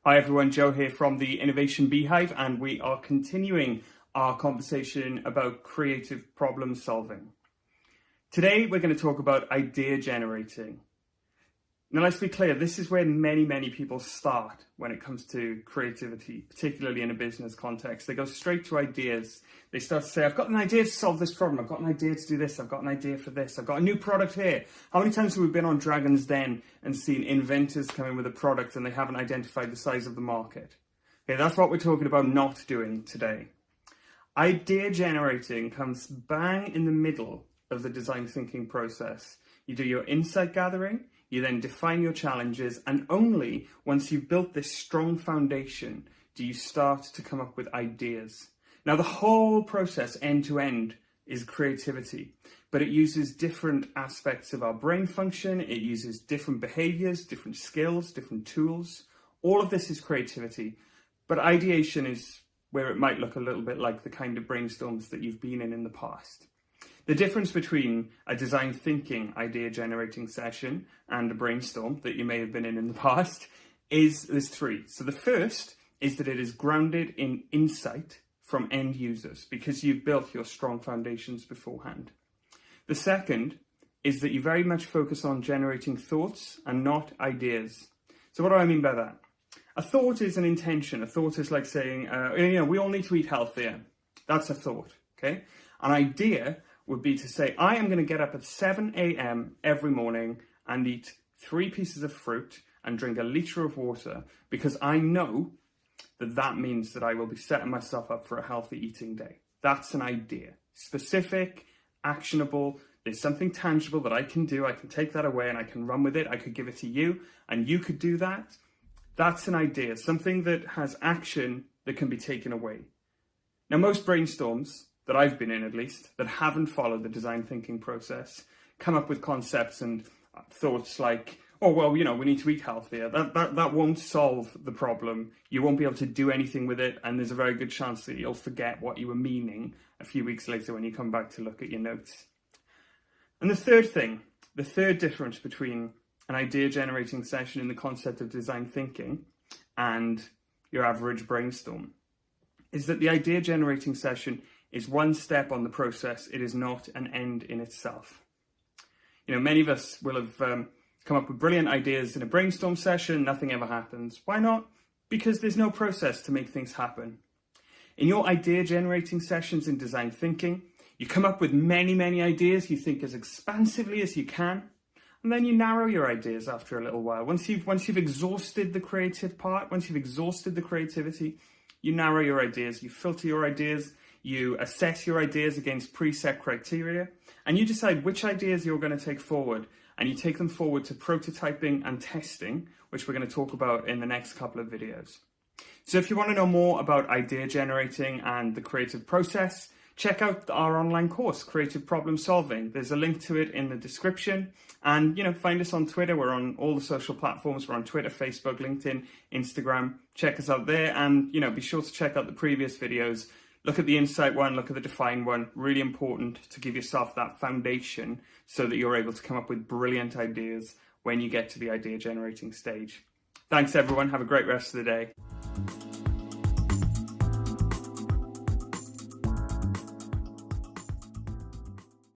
Hi everyone, Joe here from the Innovation Beehive, and we are continuing our conversation about creative problem solving. Today we're going to talk about idea generating. Now let's be clear, this is where many people start when it comes to creativity, particularly in a business context. They go straight to ideas. They start to say, I've got an idea to solve this problem. I've got an idea to do this. I've got an idea for this. I've got a new product here. How many times have we been on Dragon's Den and seen inventors come in with a product and they haven't identified the size of the market? Okay, that's what we're talking about not doing today. Idea generating comes bang in the middle of the design thinking process. You do your insight gathering. You then define your challenges, and only once you've built this strong foundation do you start to come up with ideas. Now, the whole process end to end is creativity, but it uses different aspects of our brain function. It uses different behaviors, different skills, different tools. All of this is creativity, but ideation is where it might look a little bit like the kind of brainstorms that you've been in the past. The difference between a design thinking idea generating session and a brainstorm that you may have been in the past is there's three. So the first is that it is grounded in insight from end users because you've built your strong foundations beforehand. The second is that you very much focus on generating thoughts and not ideas. So what do I mean by that? A thought is an intention. A thought is like saying, we all need to eat healthier. That's a thought, okay? An idea would be to say, I am going to get up at 7 a.m. every morning and eat 3 pieces of fruit and drink a litre of water because I know that that means that I will be setting myself up for a healthy eating day. That's an idea. Specific, actionable, there's something tangible that I can do. I can take that away and I can run with it. I could give it to you and you could do that. That's an idea, something that has action that can be taken away. Now, most brainstorms that I've been in, at least, that haven't followed the design thinking process, come up with concepts and thoughts like, oh, well, we need to eat healthier. That won't solve the problem. You won't be able to do anything with it. And there's a very good chance that you'll forget what you were meaning a few weeks later when you come back to look at your notes. And the third difference between an idea generating session in the concept of design thinking and your average brainstorm is that the idea generating session is one step on the process. It is not an end in itself. Many of us will have come up with brilliant ideas in a brainstorm session. Nothing ever happens. Why not? Because there's no process to make things happen. In your idea generating sessions in design thinking, you come up with many ideas. You think as expansively as you can, and then you narrow your ideas after a little while. Once you've exhausted the creative part, once you've exhausted the creativity, you narrow your ideas. You filter your ideas. You assess your ideas against preset criteria, and you decide which ideas you're going to take forward, and you take them forward to prototyping and testing, which we're going to talk about in the next couple of videos. So if you want to know more about idea generating and the creative process, check out our online course, Creative Problem Solving. There's a link to it in the description, and find us on Twitter. We're on all the social platforms. We're on Twitter, Facebook, LinkedIn, Instagram. Check us out there, and be sure to check out the previous videos. Look at the insight one, look at the define one. Really important to give yourself that foundation so that you're able to come up with brilliant ideas when you get to the idea generating stage. Thanks everyone. Have a great rest of the day.